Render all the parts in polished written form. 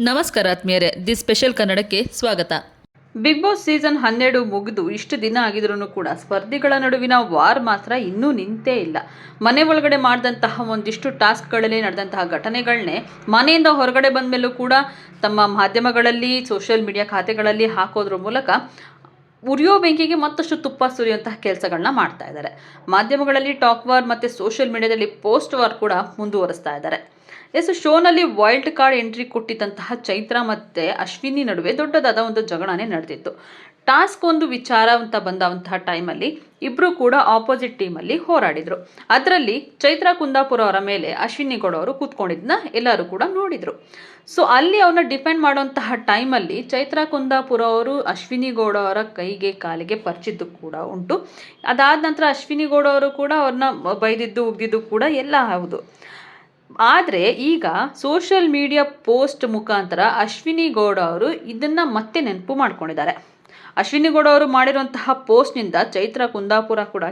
ನಮಸ್ಕಾರ ಆತ್ಮೀಯರೇ, the special ಕನ್ನಡಕ್ಕೆ ಸ್ವಾಗತ. ಬಿಗ್ ಬಾಸ್ ಸೀಸನ್ 12 ಮುಗಿದು ಇಷ್ಟು ದಿನ ಆಗಿದ್ರೂ ಕೂಡ ಸ್ಪರ್ಧಿಗಳ ನಡುವಿನ ವಾರ್ ಮಾತ್ರ ಇನ್ನೂ ನಿಂತೇ ಇಲ್ಲ. ಮನೆ ಒಳಗಡೆ ಮಾಡಿದಂತಹ ಒಂದಿಷ್ಟು ಟಾಸ್ಕ್ಗಳಲ್ಲಿ ನಡೆದಂತಹ ಘಟನೆಗಳನ್ನೇ ಮನೆಯಿಂದ ಹೊರಗಡೆ ಬಂದ ಮೇಲೂ ಕೂಡ ತಮ್ಮ ಮಾಧ್ಯಮಗಳಲ್ಲಿ ಸೋಷಿಯಲ್ ಮೀಡಿಯಾ ಖಾತೆಗಳಲ್ಲಿ ಹಾಕೋದ್ರ ಮೂಲಕ ಉರಿಯೋ ಬೆಂಕಿಗೆ ಮತ್ತಷ್ಟು ತುಪ್ಪ ಸುರಿಯುವಂತಹ ಕೆಲಸಗಳನ್ನ ಮಾಡ್ತಾ ಇದ್ದಾರೆ. ಮಾಧ್ಯಮಗಳಲ್ಲಿ ಟಾಕ್ ವಾರ್ ಮತ್ತು ಸೋಷಿಯಲ್ ಮೀಡಿಯಾದಲ್ಲಿ ಪೋಸ್ಟ್ ವಾರ್ ಕೂಡ ಮುಂದುವರಿಸ್ತಾ ಇದ್ದಾರೆ. ಶೋನಲ್ಲಿ ವೈಲ್ಡ್ ಕಾರ್ಡ್ ಎಂಟ್ರಿ ಕೊಟ್ಟಿದ್ದಂತಹ ಚೈತ್ರ ಮತ್ತು ಅಶ್ವಿನಿ ನಡುವೆ ದೊಡ್ಡದಾದ ಒಂದು ಜಗಳನೇ ನಡೆದಿತ್ತು. ಟಾಸ್ಕ್ ಒಂದು ವಿಚಾರ ಅಂತ ಬಂದಂತಹ ಟೈಮಲ್ಲಿ ಇಬ್ಬರು ಕೂಡ ಆಪೋಸಿಟ್ ಟೀಮಲ್ಲಿ ಹೋರಾಡಿದರು. ಅದರಲ್ಲಿ ಚೈತ್ರ ಕುಂದಾಪುರ ಅವರ ಮೇಲೆ ಅಶ್ವಿನಿ ಗೌಡ ಅವರು ಕೂತ್ಕೊಂಡಿದ್ದನ್ನ ಎಲ್ಲರೂ ಕೂಡ ನೋಡಿದರು. ಸೊ ಅಲ್ಲಿ ಅವ್ರನ್ನ ಡಿಫೆಂಡ್ ಮಾಡುವಂತಹ ಟೈಮಲ್ಲಿ ಚೈತ್ರ ಕುಂದಾಪುರ ಅವರು ಅಶ್ವಿನಿ ಗೌಡ ಅವರ ಕೈಗೆ ಕಾಲಿಗೆ ಪರಿಚಿದ್ದು ಕೂಡ ಉಂಟು. ಅದಾದ ನಂತರ ಅಶ್ವಿನಿ ಗೌಡ ಅವರು ಕೂಡ ಅವ್ರನ್ನ ಬೈದಿದ್ದು ಉಗ್ದಿದ್ದು ಕೂಡ ಎಲ್ಲ ಹೌದು. ಆದರೆ ಈಗ ಸೋಷಿಯಲ್ ಮೀಡಿಯಾ ಪೋಸ್ಟ್ ಮುಖಾಂತರ ಅಶ್ವಿನಿ ಗೌಡ ಅವರು ಇದನ್ನು ಮತ್ತೆ ನೆನಪು ಮಾಡ್ಕೊಂಡಿದ್ದಾರೆ. ಅಶ್ವಿನಿ ಗೌಡ ಅವರು ಮಾಡಿರುವಂತಹ ಪೋಸ್ಟ್ನಿಂದ ಚೈತ್ರ ಕುಂದಾಪುರ ಕೂಡ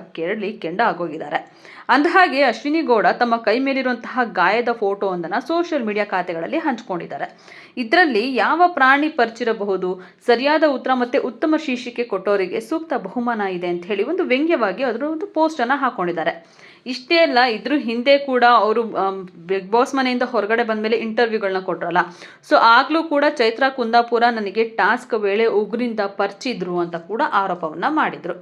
ಕೆಂಡ ಆಗೋಗಿದ್ದಾರೆ. ಅಂದಹಾಗೆ ಅಶ್ವಿನಿ ಗೌಡ ತಮ್ಮ ಕೈ ಮೇಲಿರುವಂತಹ ಗಾಯದ ಫೋಟೋವೊಂದನ್ನು ಸೋಷಿಯಲ್ ಮೀಡಿಯಾ ಖಾತೆಗಳಲ್ಲಿ ಹಂಚಿಕೊಂಡಿದ್ದಾರೆ. ಇದರಲ್ಲಿ ಯಾವ ಪ್ರಾಣಿ ಪರಿಚಿರಬಹುದು, ಸರಿಯಾದ ಉತ್ತರ ಮತ್ತು ಉತ್ತಮ ಶೀರ್ಷಿಕೆ ಕೊಟ್ಟವರಿಗೆ ಸೂಕ್ತ ಬಹುಮಾನ ಇದೆ ಅಂತ ಹೇಳಿ ಒಂದು ವ್ಯಂಗ್ಯವಾಗಿ ಅದರ ಒಂದು ಪೋಸ್ಟನ್ನು ಹಾಕ್ಕೊಂಡಿದ್ದಾರೆ. ಇಷ್ಟೇ ಅಲ್ಲ, ಇದ್ರ ಹಿಂದೆ ಕೂಡ ಅವರು ಬಿಗ್ ಬಾಸ್ ಮನೆಯಿಂದ ಹೊರಗಡೆ ಬಂದಮೇಲೆ ಇಂಟರ್ವ್ಯೂಗಳನ್ನ ಕೊಟ್ರಲ್ಲ, ಸೊ ಆಗಲೂ ಕೂಡ ಚೈತ್ರ ಕುಂದಾಪುರ ನನಗೆ ಟಾಸ್ಕ್ ವೇಳೆ ಉಗ್ರಿಂದ ಪರಿಚಿದ್ರು ಅಂತ ಕೂಡ ಆರೋಪವನ್ನು ಮಾಡಿದರು.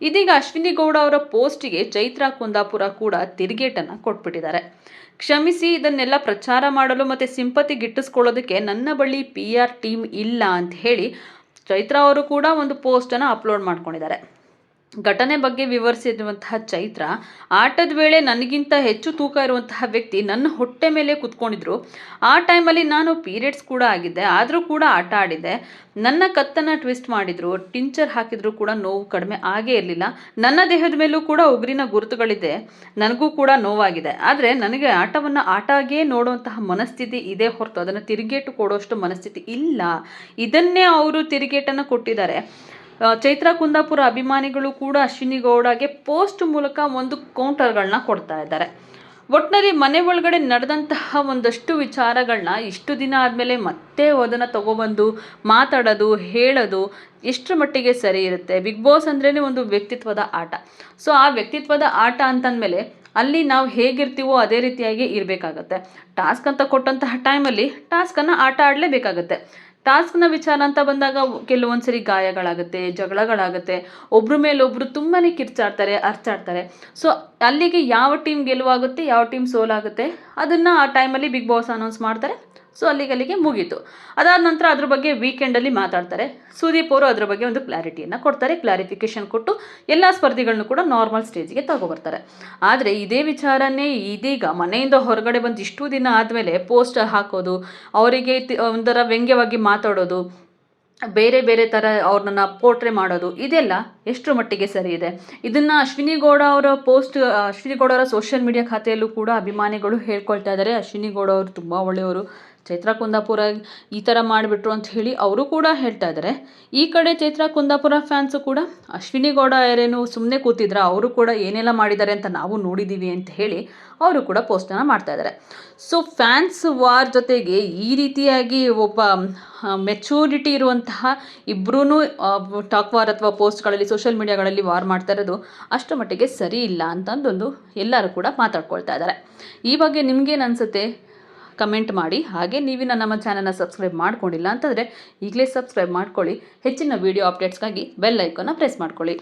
ಇದೀಗ ಅಶ್ವಿನಿ ಗೌಡ ಅವರ ಪೋಸ್ಟಿಗೆ ಚೈತ್ರ ಕುಂದಾಪುರ ಕೂಡ ತಿರುಗೇಟನ್ನು ಕೊಟ್ಬಿಟ್ಟಿದ್ದಾರೆ. ಕ್ಷಮಿಸಿ, ಇದನ್ನೆಲ್ಲ ಪ್ರಚಾರ ಮಾಡಲು ಮತ್ತು ಸಿಂಪತಿ ಗಿಟ್ಟಿಸ್ಕೊಳ್ಳೋದಕ್ಕೆ ನನ್ನ ಬಳಿ PR ಟೀಮ್ ಇಲ್ಲ ಅಂತ ಹೇಳಿ ಚೈತ್ರ ಅವರು ಕೂಡ ಒಂದು ಪೋಸ್ಟನ್ನು ಅಪ್ಲೋಡ್ ಮಾಡ್ಕೊಂಡಿದ್ದಾರೆ. ಘಟನೆ ಬಗ್ಗೆ ವಿವರಿಸಿರುವಂತಹ ಚೈತ್ರ, ಆಟದ ವೇಳೆ ನನಗಿಂತ ಹೆಚ್ಚು ತೂಕ ಇರುವಂತಹ ವ್ಯಕ್ತಿ ನನ್ನ ಹೊಟ್ಟೆ ಮೇಲೆ ಕೂತ್ಕೊಂಡಿದ್ರು. ಆ ಟೈಮಲ್ಲಿ ನಾನು ಪೀರಿಯಡ್ಸ್ ಕೂಡ ಆಗಿದ್ದೆ, ಆದರೂ ಕೂಡ ಆಟ ಆಡಿದ್ದೆ. ನನ್ನ ಕತ್ತನ್ನು ಟ್ವಿಸ್ಟ್ ಮಾಡಿದ್ರು, ಟಿಂಚರ್ ಹಾಕಿದ್ರು ಕೂಡ ನೋವು ಕಡಿಮೆ ಆಗೇ ಇರಲಿಲ್ಲ. ನನ್ನ ದೇಹದ ಮೇಲೂ ಕೂಡ ಉಗುರಿನ ಗುರುತುಗಳಿದೆ, ನನಗೂ ಕೂಡ ನೋವಾಗಿದೆ. ಆದರೆ ನನಗೆ ಆಟವನ್ನು ಆಟಾಗೇ ನೋಡುವಂತಹ ಮನಸ್ಥಿತಿ ಇದೆ ಹೊರತು ಅದನ್ನು ತಿರುಗೇಟು ಕೊಡುವಷ್ಟು ಮನಸ್ಥಿತಿ ಇಲ್ಲ. ಇದನ್ನೇ ಅವರು ತಿರುಗೇಟನ್ನು ಕೊಟ್ಟಿದ್ದಾರೆ. ಚೈತ್ರ ಕುಂದಾಪುರ ಅಭಿಮಾನಿಗಳು ಕೂಡ ಅಶ್ವಿನಿ ಗೌಡಗೆ ಪೋಸ್ಟ್ ಮೂಲಕ ಒಂದು ಕೌಂಟರ್ಗಳನ್ನ ಕೊಡ್ತಾ ಇದ್ದಾರೆ. ಒಟ್ಟಿನಲ್ಲಿ ಮನೆ ಒಳಗಡೆ ನಡೆದಂತಹ ಒಂದಷ್ಟು ವಿಚಾರಗಳನ್ನ ಇಷ್ಟು ದಿನ ಆದಮೇಲೆ ಮತ್ತೆ ಅದನ್ನು ತಗೊಬಂದು ಮಾತಾಡೋದು, ಹೇಳೋದು ಎಷ್ಟರ ಮಟ್ಟಿಗೆ ಸರಿ ಇರುತ್ತೆ? ಬಿಗ್ ಬಾಸ್ ಅಂದ್ರೇ ಒಂದು ವ್ಯಕ್ತಿತ್ವದ ಆಟ. ಸೊ ಆ ವ್ಯಕ್ತಿತ್ವದ ಆಟ ಅಂತಂದಮೇಲೆ ಅಲ್ಲಿ ನಾವು ಹೇಗಿರ್ತೀವೋ ಅದೇ ರೀತಿಯಾಗಿ ಇರಬೇಕಾಗತ್ತೆ. ಟಾಸ್ಕ್ ಅಂತ ಕೊಟ್ಟಂತಹ ಟೈಮಲ್ಲಿ ಟಾಸ್ಕನ್ನು ಆಟ ಆಡಲೇಬೇಕಾಗತ್ತೆ. ಟಾಸ್ಕ್ನ ವಿಚಾರ ಅಂತ ಬಂದಾಗ ಕೆಲವೊಂದು ಸರಿ ಗಾಯಗಳಾಗುತ್ತೆ, ಜಗಳಗಳಾಗುತ್ತೆ, ಒಬ್ಬರ ಮೇಲೊಬ್ಬರು ತುಂಬಾ ಕಿರ್ಚಾಡ್ತಾರೆ, ಅರ್ಚಾಡ್ತಾರೆ. ಸೊ ಅಲ್ಲಿಗೆ ಯಾವ ಟೀಮ್ ಗೆಲುವಾಗುತ್ತೆ, ಯಾವ ಟೀಮ್ ಸೋಲಾಗುತ್ತೆ ಅದನ್ನು ಆ ಟೈಮಲ್ಲಿ ಬಿಗ್ ಬಾಸ್ ಅನೌನ್ಸ್ ಮಾಡ್ತಾರೆ. ಸೊ ಅಲ್ಲಿಗೆ ಮುಗೀತು. ಅದಾದ ನಂತರ ಅದ್ರ ಬಗ್ಗೆ ವೀಕೆಂಡಲ್ಲಿ ಮಾತಾಡ್ತಾರೆ. ಸುದೀಪ್ ಅವರು ಅದ್ರ ಬಗ್ಗೆ ಒಂದು ಕ್ಲಾರಿಟಿಯನ್ನು ಕೊಡ್ತಾರೆ. ಕ್ಲಾರಿಫಿಕೇಷನ್ ಕೊಟ್ಟು ಎಲ್ಲ ಸ್ಪರ್ಧಿಗಳನ್ನು ಕೂಡ ನಾರ್ಮಲ್ ಸ್ಟೇಜ್ಗೆ ತಗೊಬರ್ತಾರೆ. ಆದರೆ ಇದೇ ವಿಚಾರನೇ ಇದೀಗ ಮನೆಯಿಂದ ಹೊರಗಡೆ ಬಂದು ಇಷ್ಟು ದಿನ ಆದಮೇಲೆ ಪೋಸ್ಟ್ ಹಾಕೋದು, ಅವರಿಗೆ ಒಂಥರ ವ್ಯಂಗ್ಯವಾಗಿ ಮಾತಾಡೋದು, ಬೇರೆ ಬೇರೆ ಥರ ಅವ್ರನ್ನ ಪೋರ್ಟ್ರೇ ಮಾಡೋದು, ಇದೆಲ್ಲ ಎಷ್ಟರ ಮಟ್ಟಿಗೆ ಸರಿ ಇದೆ? ಇದನ್ನು ಅಶ್ವಿನಿ ಗೌಡ ಅವರ ಸೋಷಿಯಲ್ ಮೀಡಿಯಾ ಖಾತೆಯಲ್ಲೂ ಕೂಡ ಅಭಿಮಾನಿಗಳು ಹೇಳ್ಕೊಳ್ತಾ ಇದ್ದಾರೆ. ಅಶ್ವಿನಿ ಗೌಡ ಅವರು ತುಂಬ ಒಳ್ಳೆಯವರು, ಚೈತ್ರ ಕುಂದಾಪುರ ಈ ಥರ ಮಾಡಿಬಿಟ್ರು ಅಂತ ಹೇಳಿ ಅವರು ಕೂಡ ಹೇಳ್ತಾ ಇದ್ದಾರೆ. ಈ ಕಡೆ ಚೈತ್ರ ಕುಂದಾಪುರ ಫ್ಯಾನ್ಸು ಕೂಡ ಅಶ್ವಿನಿ ಗೌಡ ಯಾರೇನು ಸುಮ್ಮನೆ ಕೂತಿದ್ರ, ಅವರು ಕೂಡ ಏನೆಲ್ಲ ಮಾಡಿದ್ದಾರೆ ಅಂತ ನಾವು ನೋಡಿದ್ದೀವಿ ಅಂತ ಹೇಳಿ ಅವರು ಕೂಡ ಪೋಸ್ಟನ್ನು ಮಾಡ್ತಾ ಇದ್ದಾರೆ. ಸೊ ಫ್ಯಾನ್ಸ್ ವಾರ್ ಜೊತೆಗೆ ಈ ರೀತಿಯಾಗಿ ಒಬ್ಬ ಮೆಚೂರಿಟಿ ಇರುವಂತಹ ಇಬ್ಬರೂ ಟಾಕ್ ವಾರ್ ಅಥವಾ ಪೋಸ್ಟ್ಗಳಲ್ಲಿ ಸೋಷಿಯಲ್ ಮೀಡಿಯಾಗಳಲ್ಲಿ ವಾರ್ ಮಾಡ್ತಾ ಇರೋದು ಅಷ್ಟು ಮಟ್ಟಿಗೆ ಸರಿ ಇಲ್ಲ ಅಂತಂದೊಂದು ಎಲ್ಲರೂ ಕೂಡ ಮಾತಾಡ್ಕೊಳ್ತಾ ಇದ್ದಾರೆ. ಈ ಬಗ್ಗೆ ನಿಮಗೇನು ಅನಿಸುತ್ತೆ? ಕಮೆಂಟ್ ಮಾಡಿ. ಹಾಗೆ ನೀವಿನ ನಮ್ಮ ಚಾನಲ್ನ ಸಬ್ಸ್ಕ್ರೈಬ್ ಮಾಡ್ಕೊಂಡಿಲ್ಲ ಅಂತಂದರೆ ಈಗಲೇ ಸಬ್ಸ್ಕ್ರೈಬ್ ಮಾಡ್ಕೊಳ್ಳಿ. ಹೆಚ್ಚಿನ ವೀಡಿಯೋ ಅಪ್ಡೇಟ್ಸ್ಗಾಗಿ ಬೆಲ್ ಐಕಾನ್ನ ಪ್ರೆಸ್ ಮಾಡ್ಕೊಳ್ಳಿ.